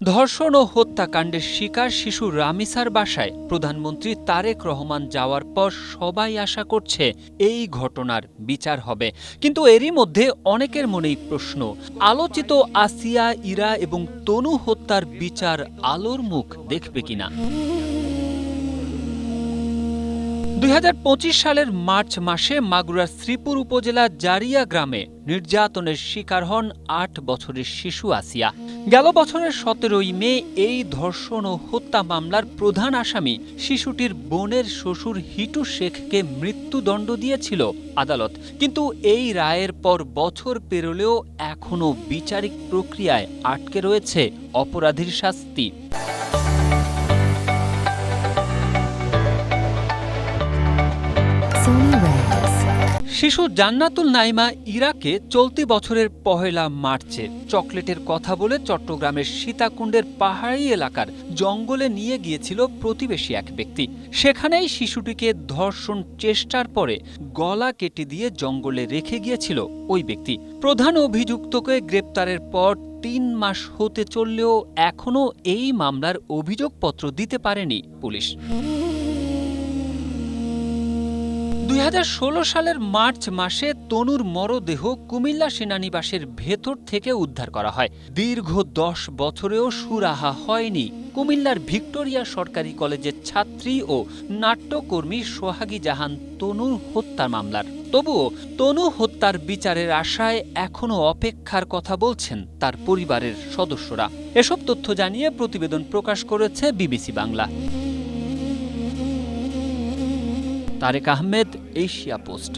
ধর্ষণ ও হত্যাকাণ্ডের শিকার শিশু রামিসার বাসায় প্রধানমন্ত্রী তারেক রহমান যাওয়ার পর সবাই আশা করছে এই ঘটনার বিচার হবে। কিন্তু এরই মধ্যে অনেকের মনেই প্রশ্ন, আলোচিত আসিয়া, ইরা এবং তনু হত্যার বিচার আলোর মুখ দেখবে কিনা। ২০২৫ সালের মার্চ মাসে মাগুরার শ্রীপুর উপজেলার জারিয়া গ্রামে নির্যাতনের শিকার হন ৮ বছরের শিশু আসিয়া। গেল বছরের ১৭ই মে এই ধর্ষণ ও হত্যা মামলার প্রধান আসামি শিশুটির বোনের শ্বশুর হিটু শেখকে মৃত্যুদণ্ড দিয়েছিল আদালত। কিন্তু এই রায়ের পর বছর পেরোলেও এখনও বিচারিক প্রক্রিয়ায় আটকে রয়েছে অপরাধীর শাস্তি। শিশু জান্নাতুল নাইমা ইরাকে চলতি বছরের ১ মার্চে চকলেটের কথা বলে চট্টগ্রামের সীতাকুণ্ডের পাহাড়ি এলাকার জঙ্গলে নিয়ে গিয়েছিল প্রতিবেশী এক ব্যক্তি। সেখানেই শিশুটিকে ধর্ষণ চেষ্টার পরে গলা কেটে দিয়ে জঙ্গলে রেখে গিয়েছিল ওই ব্যক্তি। প্রধান অভিযুক্তকে গ্রেপ্তারের পর ৩ মাস হতে চললেও এখনও এই মামলার অভিযোগপত্র দিতে পারেনি পুলিশ। ২০১৬ সালের মার্চ মাসে তনুর মরদেহ কুমিল্লা সেনানিবাসের ভেতর থেকে উদ্ধার করা হয়। দীর্ঘ ১০ বছরেও সুরাহা হয়নি কুমিল্লার ভিক্টোরিয়া সরকারি কলেজের ছাত্রী ও নাট্যকর্মী সোহাগী জাহান তনুর হত্যা মামলার। তবুও তনু হত্যার বিচারের আশায় এখনও অপেক্ষার কথা বলছেন তার পরিবারের সদস্যরা। এসব তথ্য জানিয়ে প্রতিবেদন প্রকাশ করেছে BBC Bangla. Tarek Ahmed, Asia post.